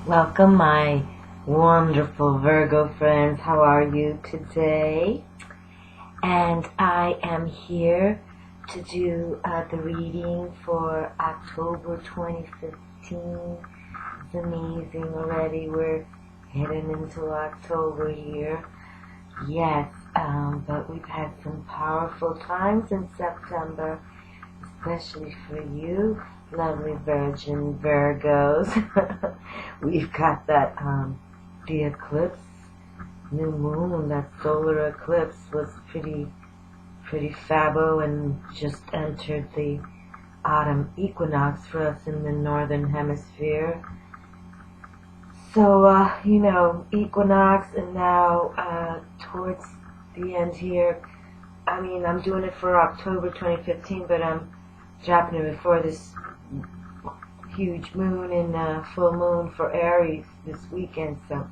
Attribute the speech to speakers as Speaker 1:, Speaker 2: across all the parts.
Speaker 1: Welcome, my wonderful Virgo friends. How are you today? And I am here to do the reading for October 2015. It's amazing already. We're heading into October here. Yes, but we've had some powerful times in September, especially for you, lovely Virgin Virgos. We've got that, the eclipse, new moon, that solar eclipse was pretty fabo and just entered the autumn equinox for us in the northern hemisphere. So, equinox, and now towards the end here, I mean, I'm doing it for October 2015, but I'm dropping it before this huge moon and full moon for Aries this weekend. So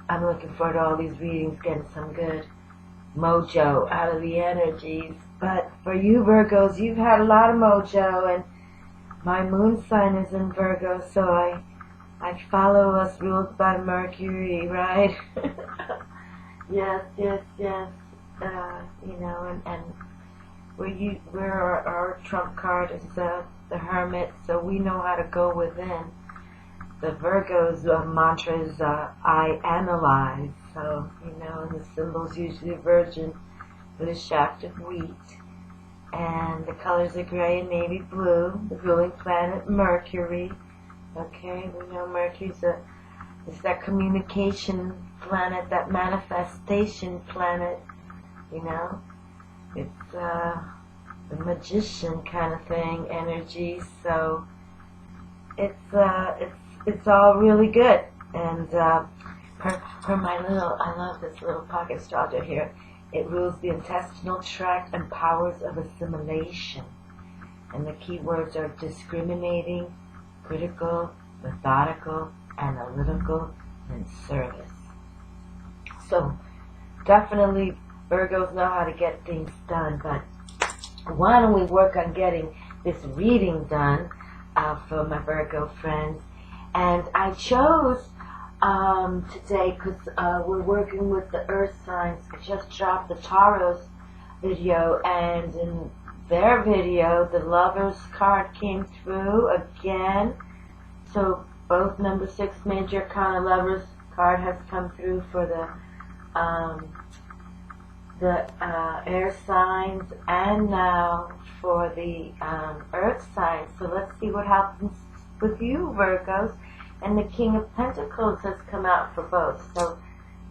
Speaker 1: I'm looking forward to all these readings, getting some good mojo out of the energies. But for you Virgos, you've had a lot of mojo, and my moon sign is in Virgo, so I follow us ruled by Mercury, right? yes. And where our trump card is the Hermit, so we know how to go within. The Virgo's mantra is I analyze. So, the symbol's usually a virgin with a shaft of wheat. And the colors are gray and navy blue. The ruling planet, Mercury. Okay, we know Mercury's is that communication planet, that manifestation planet, It's the magician kind of thing, energy. So it's all really good. And for my I love this little pocket astrologer here. It rules the intestinal tract and powers of assimilation. And the key words are discriminating, critical, methodical, analytical, and service. So definitely Virgos know how to get things done, but why don't we work on getting this reading done for my Virgo friends? And I chose today because we're working with the Earth signs. I just dropped the Taurus video, and in their video, the Lovers card came through again. So both number 6 major arcana Lovers card has come through for the air signs, and now for the earth signs. So let's see what happens with you Virgos. And the King of Pentacles has come out for both, so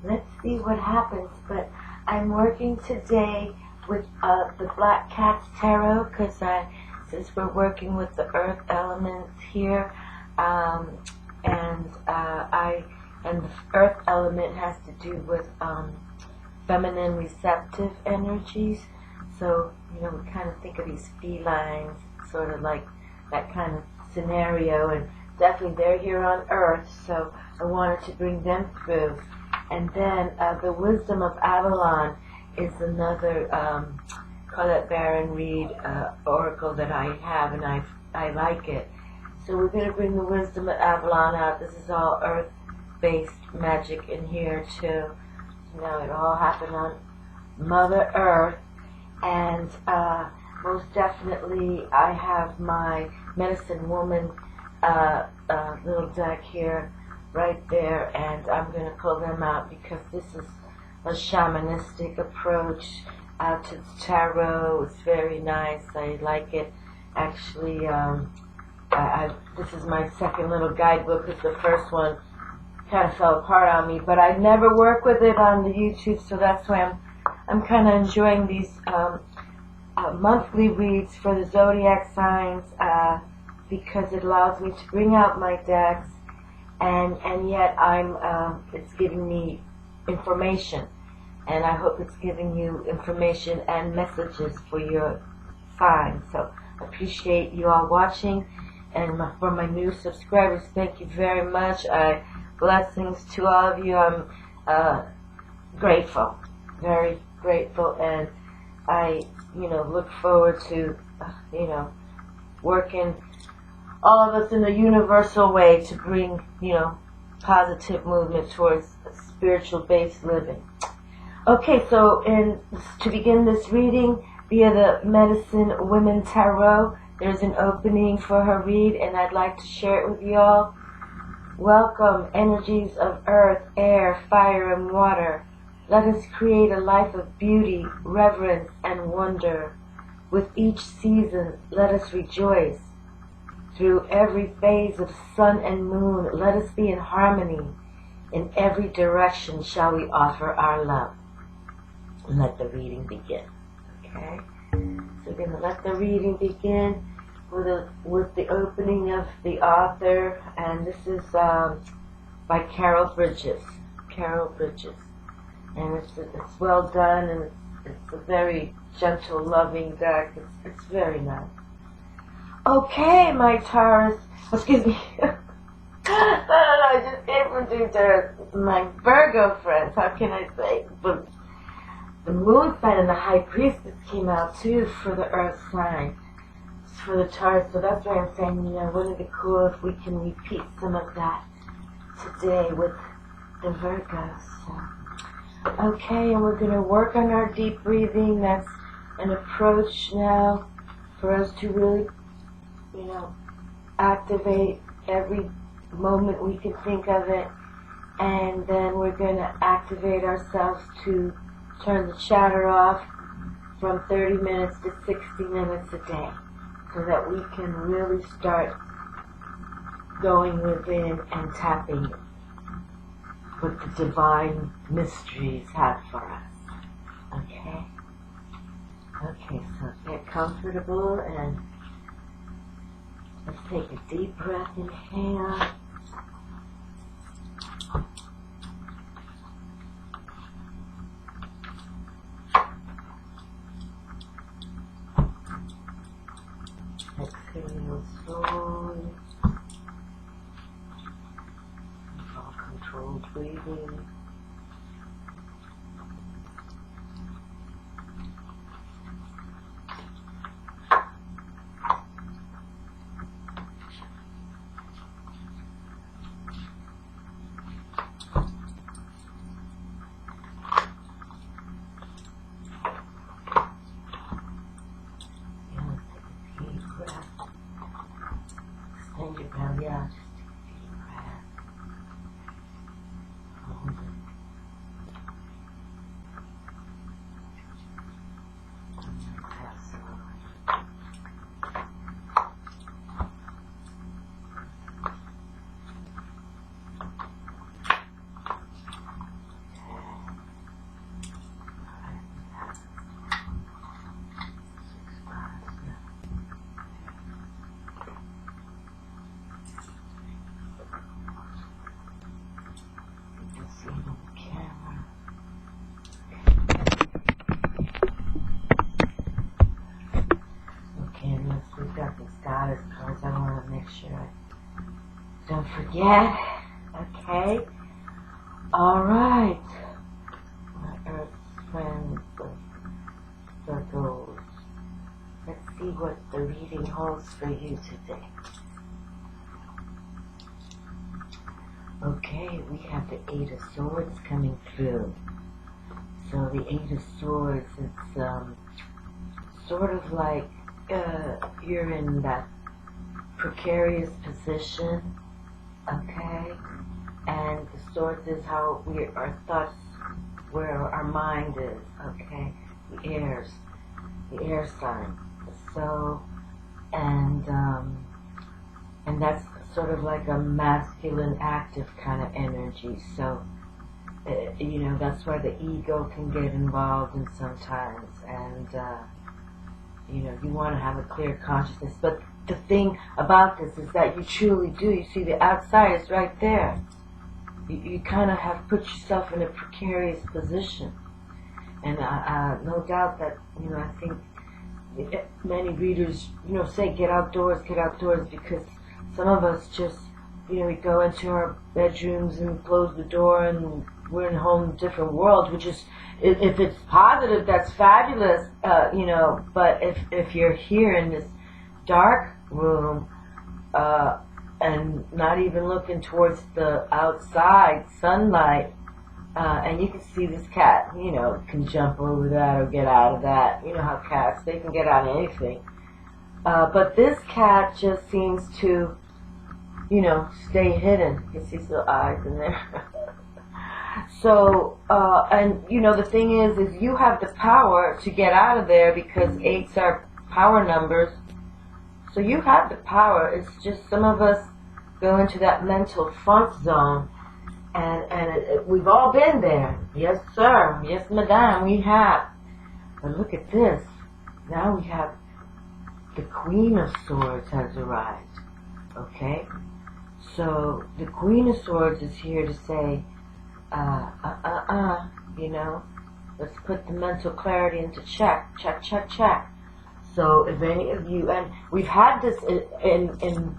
Speaker 1: let's see what happens. But I'm working today with the Black Cat's Tarot, because since we're working with the earth elements here, and the earth element has to do with feminine receptive energies. So, we kind of think of these felines, sort of like that kind of scenario, and definitely they're here on Earth, so I wanted to bring them through. And then the Wisdom of Avalon is another Colette Baron Reed oracle that I have, and I like it. So we're going to bring the Wisdom of Avalon out. This is all Earth-based magic in here too. It all happened on Mother Earth. And most definitely I have my Medicine Woman little deck here, right there, and I'm going to pull them out because this is a shamanistic approach to the tarot. It's very nice. I like it. Actually, this is my second little guidebook, because the first one kind of fell apart on me, but I never work with it on the YouTube, so that's why I'm kind of enjoying these monthly reads for the zodiac signs, because it allows me to bring out my decks, and yet it's giving me information, and I hope it's giving you information and messages for your sign. So I appreciate you all watching, and for my new subscribers, thank you very much. Blessings to all of you. I'm grateful, very grateful, and I look forward to working all of us in a universal way to bring positive movement towards spiritual-based living. Okay, so to begin this reading via the Medicine Women Tarot, there's an opening for her read, and I'd like to share it with you all. Welcome, energies of earth, air, fire, and water. Let us create a life of beauty, reverence, and wonder. With each season, let us rejoice. Through every phase of sun and moon, let us be in harmony. In every direction shall we offer our love. And let the reading begin. Okay? So we're going to let the reading begin with the opening of the author, and this is by Carol Bridges. Carol Bridges. And it's well done, and it's a very gentle, loving deck. It's very nice. Okay, my Taurus, excuse me. I just introduced my Virgo friends. How can I say? But the moon sign and the high priestess came out too for the earth sign, for the Taurus. So that's why I'm saying, wouldn't it be cool if we can repeat some of that today with the Virgos? So. Okay, and we're going to work on our deep breathing. That's an approach now for us to really, activate every moment we can think of it. And then we're going to activate ourselves to turn the chatter off from 30 minutes to 60 minutes a day, so that we can really start going within and tapping what the divine mysteries have for us. Okay? Okay, so get comfortable and let's take a deep breath. Inhale. Exhale slowly. All controlled breathing. Extend your belly out. Just take a deep breath. Hold it. Exhale slowly. We've got these goddess cards. I want to make sure I don't forget. Okay. Alright. My earth friends of Virgos. Let's see what the reading holds for you today. Okay, we have the Eight of Swords coming through. So the Eight of Swords, it's sort of like you're in that precarious position, okay? And the Swords is how our thoughts, where our mind is, okay? The air sign. So, and that's sort of like a masculine, active kind of energy. So, that's where the ego can get involved in sometimes, and you want to have a clear consciousness. But the thing about this is that you truly do. You see, the outside is right there. You kind of have put yourself in a precarious position, and no doubt that I think many readers say get outdoors, because some of us just we go into our bedrooms and close the door and we're in a whole different world, which is, if it's positive, that's fabulous, but if you're here in this dark room, and not even looking towards the outside sunlight. And you can see this cat, you know, can jump over that or get out of that. You know how cats, they can get out of anything. But this cat just seems to, you know, stay hidden. You can see his little eyes in there. So, and you know, the thing is you have the power to get out of there because 8s are power numbers. So you have the power. It's just some of us go into that mental funk zone, and we've all been there. Yes, sir. Yes, madame, we have. But look at this. Now we have the Queen of Swords has arrived. Okay? So the Queen of Swords is here to say, you know, let's put the mental clarity into check. Check, check, check. So if any of you, and we've had this in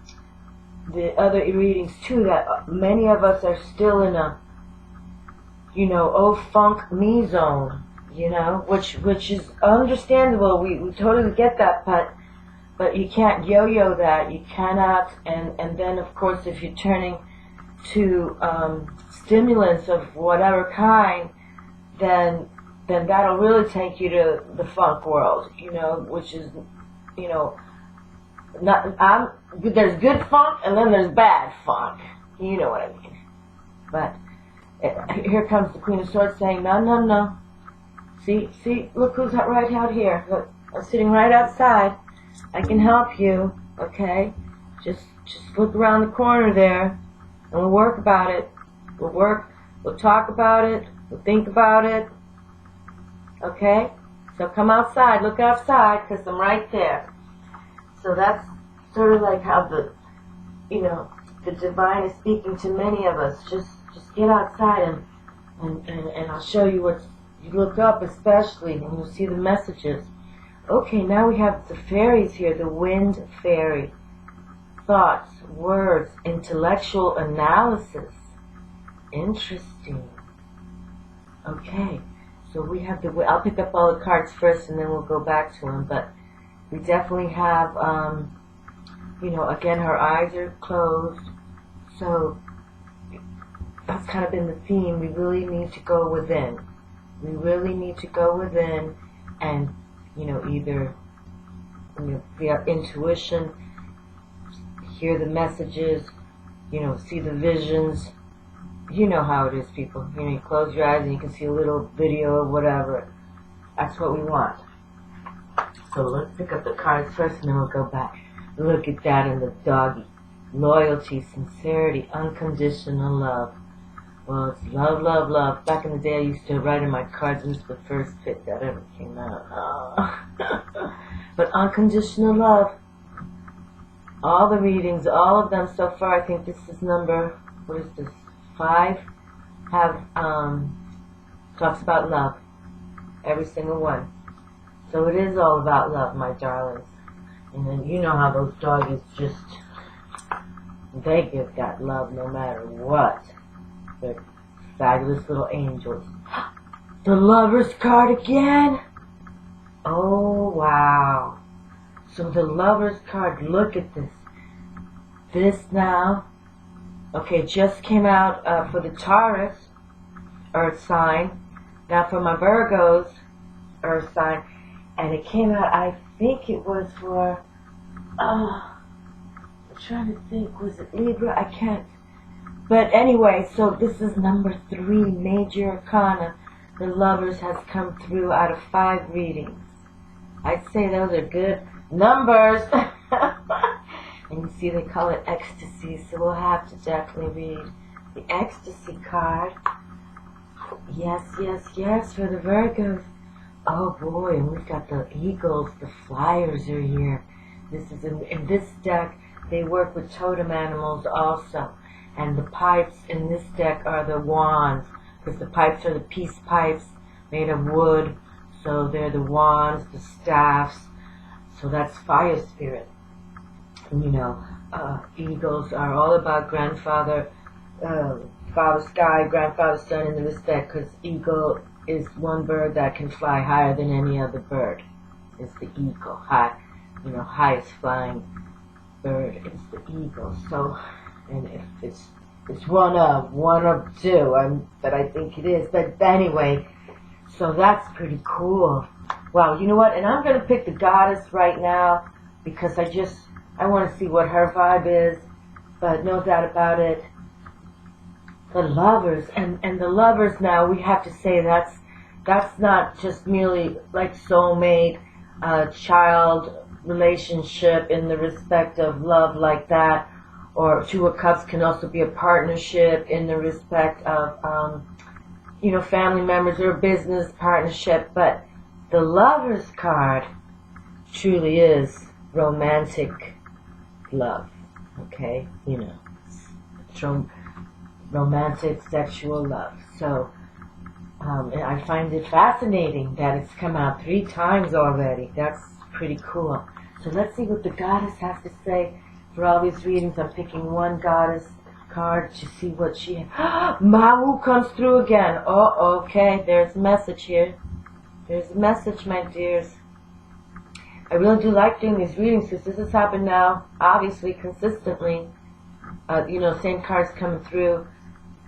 Speaker 1: the other readings too, that many of us are still in a, you know, oh funk me zone, you know, which is understandable. We totally get that, but you can't yo-yo that. You cannot, and then of course if you're turning to stimulants of whatever kind, then that'll really take you to the funk world, you know, which is, you know, there's good funk and then there's bad funk. You know what I mean. But here comes the Queen of Swords saying, no, no, no. See, look who's right out here. Look, I'm sitting right outside. I can help you, okay? Just look around the corner there, and we'll work about it. We'll talk about it, we'll think about it, okay? So come outside, look outside, because I'm right there. So that's sort of like how the, you know, the divine is speaking to many of us. Just get outside and I'll show you what you look up, especially, and you'll see the messages. Okay, now we have the fairies here, the wind fairy. Thoughts, words, intellectual analysis. Interesting. Okay, so we have the, I'll pick up all the cards first and then we'll go back to them, but we definitely have, you know, again, her eyes are closed, so that's kind of been the theme. We really need to go within. We really need to go within and, you know, either, you know, via intuition, hear the messages, you know, see the visions. You know how it is, people. You know, you close your eyes and you can see a little video of whatever. That's what we want. So let's pick up the cards first and then we'll go back. Look at that in the doggy. Loyalty, sincerity, unconditional love. Well, it's love, love, love. Back in the day I used to write in my cards, and this is the first pick that ever came out. Oh. But unconditional love. All the readings, all of them so far, I think this is number, what is this, 5, have, talks about love. Every single one. So it is all about love, my darlings. And then you know how those doggies just, they give that love no matter what. They're fabulous little angels. The Lover's card again? Oh, wow. So the Lover's card, look at this. This now, okay, just came out for the Taurus, Earth sign. Now for my Virgos, Earth sign. And it came out, I think it was for, I'm trying to think, was it Libra? I can't. But anyway, so this is number 3, Major Arcana. The Lovers has come through out of 5 readings. I'd say those are good numbers. And you see they call it Ecstasy, so we'll have to definitely read the Ecstasy card. Yes, yes, yes, for the Virgos. Oh boy, and we've got the Eagles, the Flyers are here. This is in this deck, they work with totem animals also. And the pipes in this deck are the wands, because the pipes are the peace pipes made of wood. So they're the wands, the staffs. So that's fire spirit. And, you know, eagles are all about grandfather, father sky, grandfather sun in this deck, because eagle is one bird that can fly higher than any other bird. It's the eagle, high, you know, highest flying bird is the eagle. So, and if it's one of two, but I think it is. But anyway, so that's pretty cool. Wow, you know what? And I'm going to pick the goddess right now because I want to see what her vibe is. But no doubt about it, the lovers, and the lovers now, we have to say that's not just merely like soulmate, child relationship in the respect of love like that, or Two of Cups can also be a partnership in the respect of, family members or business partnership, but the Lovers card truly is romantic love, okay? It's romantic sexual love. So I find it fascinating that it's come out 3 times already. That's pretty cool. So let's see what the goddess has to say for all these readings. I'm picking one goddess card to see what she has. MAWU comes through again. Oh, okay. There's a message here. There's a message, my dears. I really do like doing these readings because this has happened now, obviously, consistently. Same cards coming through.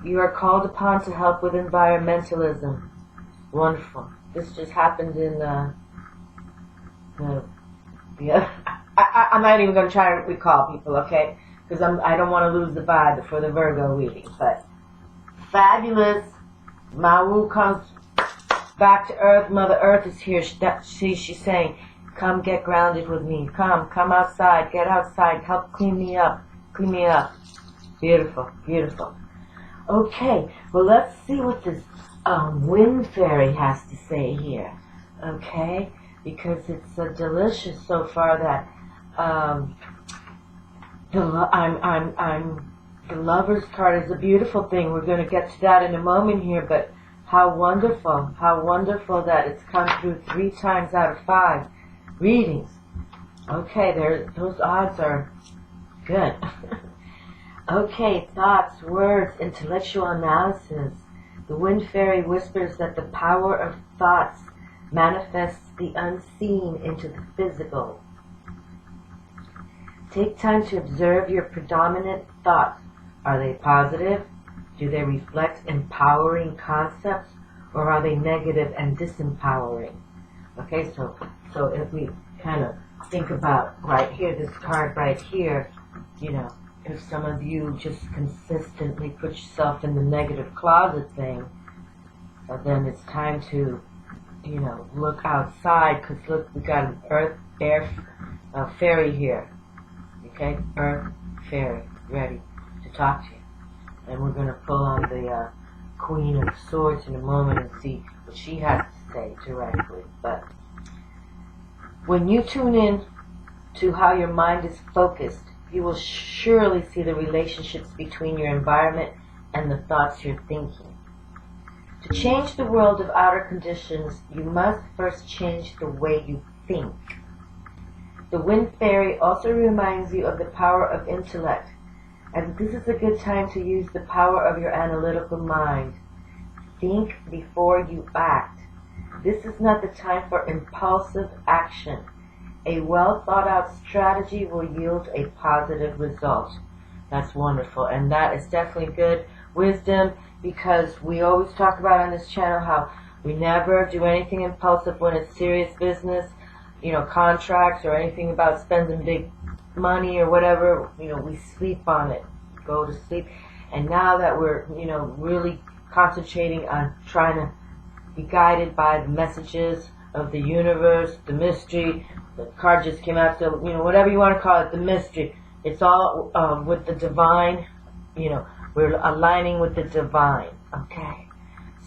Speaker 1: You are called upon to help with environmentalism. Wonderful. This just happened in I'm not even going to try to recall people, okay? Because I don't want to lose the vibe for the Virgo reading. But fabulous. MAWU comes back to Earth. Mother Earth is here. She's saying, come get grounded with me. Come outside. Get outside. Help clean me up. Clean me up. Beautiful, beautiful. Okay, well, let's see what this wind fairy has to say here. Okay, because it's delicious so far that the Lover's card is a beautiful thing. We're going to get to that in a moment here, but how wonderful that it's come through 3 times out of 5 readings. Okay, those odds are good. Okay, thoughts, words, intellectual analysis. The wind fairy whispers that the power of thoughts manifests the unseen into the physical. Take time to observe your predominant thoughts. Are they positive? Do they reflect empowering concepts, or are they negative and disempowering? Okay, so if we kind of think about right here, this card right here, if some of you just consistently put yourself in the negative closet thing, then it's time to, look outside, because look, we got an earth, air, fairy here. Okay, earth, fairy, ready to talk to you. And we're going to pull on the Queen of Swords in a moment and see what she has to say directly. But when you tune in to how your mind is focused, you will surely see the relationships between your environment and the thoughts you're thinking. To change the world of outer conditions, you must first change the way you think. The wind fairy also reminds you of the power of intellect, and this is a good time to use the power of your analytical mind. Think before you act. This is not the time for impulsive action. A well thought out strategy will yield a positive result. That's wonderful, and that is definitely good wisdom, because we always talk about on this channel how we never do anything impulsive when it's serious business, contracts or anything about spending big money or whatever. We sleep on it, go to sleep. And now that we're, really concentrating on trying to be guided by the messages of the universe, the mystery. The card just came out, so, whatever you want to call it, the mystery. It's all with the divine, we're aligning with the divine, okay?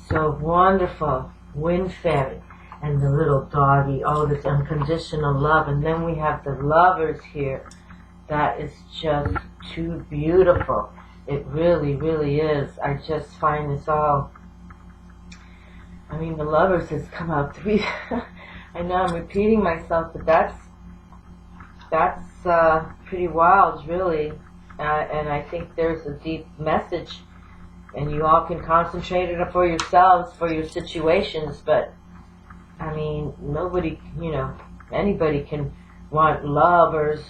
Speaker 1: So wonderful, wind fairy, and the little doggy, oh, this unconditional love. And then we have the Lovers here. That is just too beautiful. It really, really is. I just find this all, the Lovers has come out 3 I know I'm repeating myself, but that's pretty wild, really. And I think there's a deep message, and you all can concentrate it for yourselves, for your situations. But nobody, anybody can want lovers,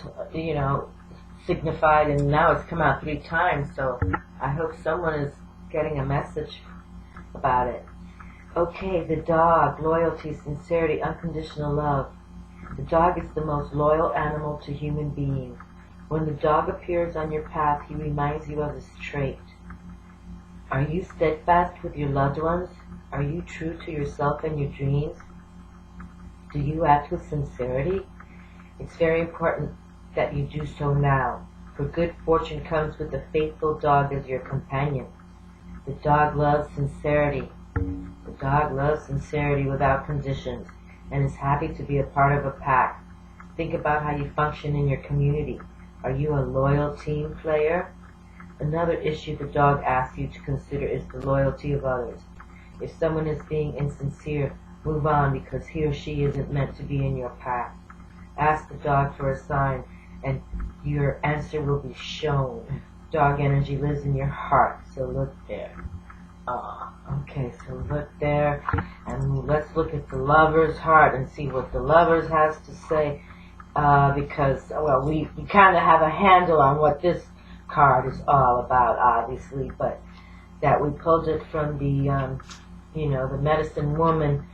Speaker 1: signified, and now it's come out 3 times, so I hope someone is getting a message about it. Okay, the dog, loyalty, sincerity, unconditional love. The dog is the most loyal animal to human beings. When the dog appears on your path, he reminds you of this trait. Are you steadfast with your loved ones? Are you true to yourself and your dreams? Do you act with sincerity? It's very important that you do so now, for good fortune comes with a faithful dog as your companion. The dog loves sincerity. The dog loves sincerity without conditions and is happy to be a part of a pack. Think about how you function in your community. Are you a loyal team player? Another issue the dog asks you to consider is the loyalty of others. If someone is being insincere, move on because he or she isn't meant to be in your path. Ask the dog for a sign and your answer will be shown. Dog energy lives in your heart, so look there. Okay, so look there, and let's look at the lover's heart and see what the lover's has to say, because, well, we kind of have a handle on what this card is all about, obviously, but that we pulled it from the, the Medicine Woman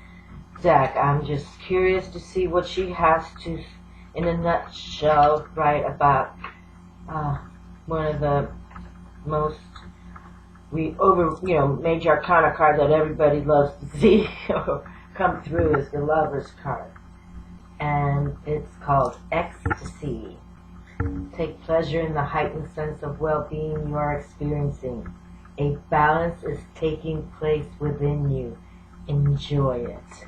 Speaker 1: deck. I'm just curious to see what she has to, in a nutshell, write about one of the most major arcana card that everybody loves to see come through is the Lover's card. And it's called Ecstasy. Take pleasure in the heightened sense of well-being you are experiencing. A balance is taking place within you. Enjoy it.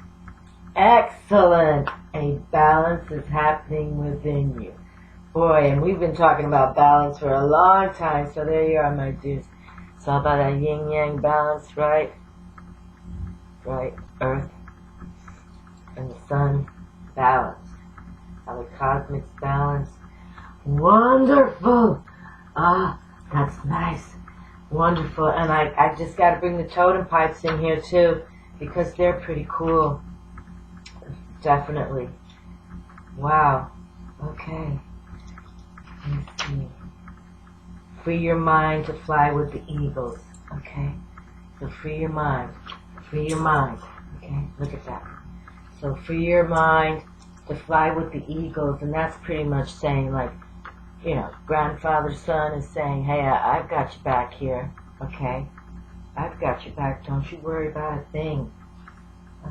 Speaker 1: Excellent! A balance is happening within you. Boy, and we've been talking about balance for a long time, so there you are, my dudes. It's all about a yin-yang balance, right? Right, Earth and the Sun, balance. How the cosmic's balance. Wonderful! That's nice. Wonderful. And I just got to bring the totem pipes in here, too, because they're pretty cool. Definitely. Wow. Okay. Let's see. Free your mind to fly with the eagles. Okay? So free your mind. Free your mind. Okay? Look at that. So free your mind to fly with the eagles. And that's pretty much saying, like, grandfather's son is saying, hey, I've got your back here. Okay? I've got your back. Don't you worry about a thing.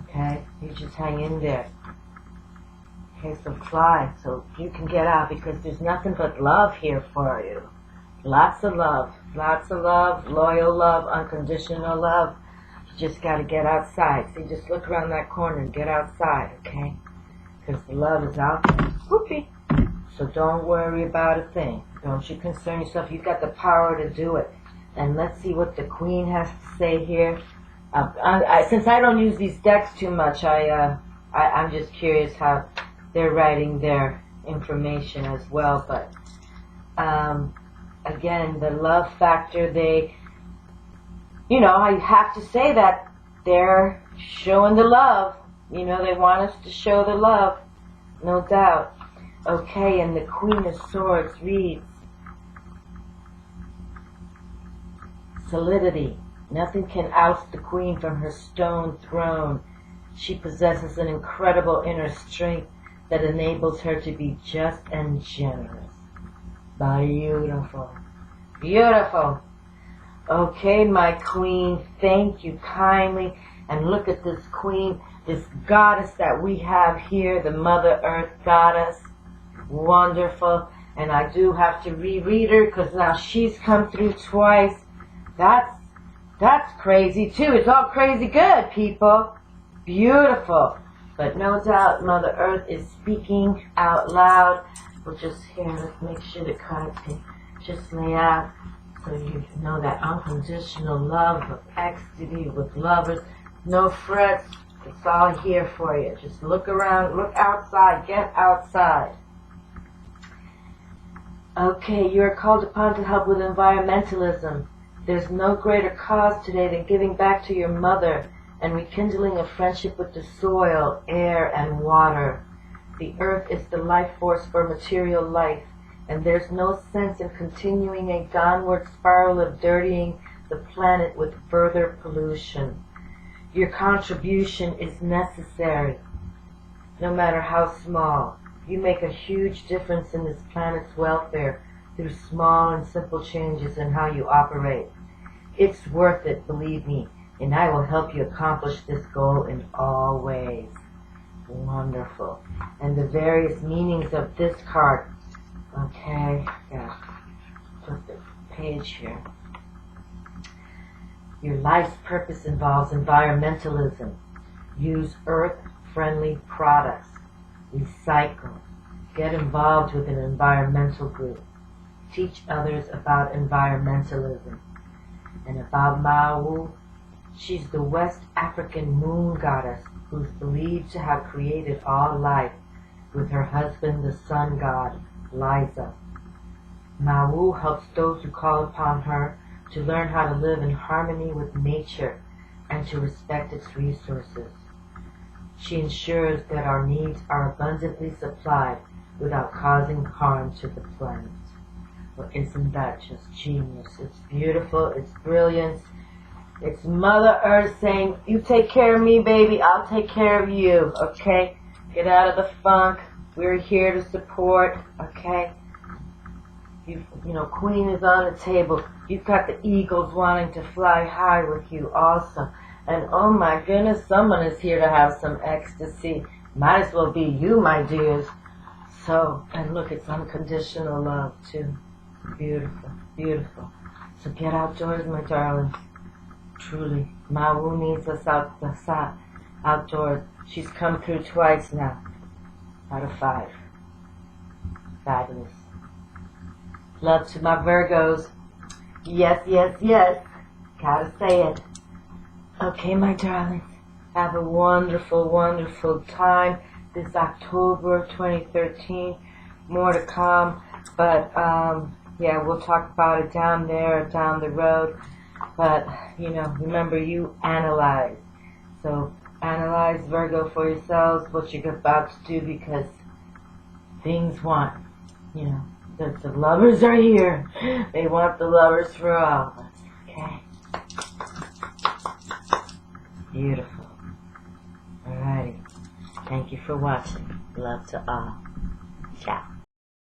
Speaker 1: Okay? You just hang in there. Okay, so fly, so you can get out, because there's nothing but love here for you. Lots of love, loyal love, unconditional love. You just got to get outside. So you just look around that corner and get outside, okay? Because the love is out there. Whoopee. So don't worry about a thing. Don't you concern yourself. You've got the power to do it. And let's see what the Queen has to say here. Since I don't use these decks too much, I'm just curious how they're writing their information as well. But again, the love factor, I have to say that they're showing the love. They want us to show the love, no doubt. Okay, and the Queen of Swords reads, solidity. Nothing can oust the Queen from her stone throne. She possesses an incredible inner strength that enables her to be just and generous. Beautiful. Beautiful. Okay, my Queen, thank you kindly. And look at this Queen, this goddess that we have here, the Mother Earth goddess. Wonderful. And I do have to reread her because now she's come through twice. That's crazy too. It's all crazy good, people. Beautiful. But no doubt Mother Earth is speaking out loud. We'll just let's make sure the cards can just lay out so you know that unconditional love of ecstasy with lovers. No frets. It's all here for you. Just look around, look outside, get outside. Okay, you are called upon to help with environmentalism. There's no greater cause today than giving back to your mother and rekindling a friendship with the soil, air, and water. The earth is the life force for material life, and there's no sense in continuing a downward spiral of dirtying the planet with further pollution. Your contribution is necessary, no matter how small. You make a huge difference in this planet's welfare through small and simple changes in how you operate. It's worth it, believe me, and I will help you accomplish this goal in all ways. Wonderful. And the various meanings of this card. Okay, yeah. Flip the page here. Your life's purpose involves environmentalism. Use earth-friendly products. Recycle. Get involved with an environmental group. Teach others about environmentalism. And about MAWU, she's the West African moon goddess who's believed to have created all life with her husband, the sun god, Liza. MAWU helps those who call upon her to learn how to live in harmony with nature and to respect its resources. She ensures that our needs are abundantly supplied without causing harm to the planet. Well, isn't that just genius? It's beautiful, it's brilliant. It's Mother Earth saying, you take care of me, baby, I'll take care of you, okay? Get out of the funk. We're here to support, okay? You know, Queen is on the table. You've got the eagles wanting to fly high with you also. And oh my goodness, someone is here to have some ecstasy. Might as well be you, my dears. So, and look, it's unconditional love too. Beautiful, beautiful. So get outdoors, my darlings. Truly, MAWU needs us outdoors. She's come through twice now, out of 5. Fabulous. Love to my Virgos. Yes, yes, yes. Gotta say it. Okay, my darlings. Have a wonderful, wonderful time this October 2013. More to come. But, yeah, we'll talk about it down there, down the road. But, you know, remember, you analyze. So, analyze, Virgo, for yourselves what you're about to do, because things want, you know, the lovers are here. They want the lovers for all of us. Okay? Beautiful. Alrighty. Thank you for watching. Love to all. Ciao.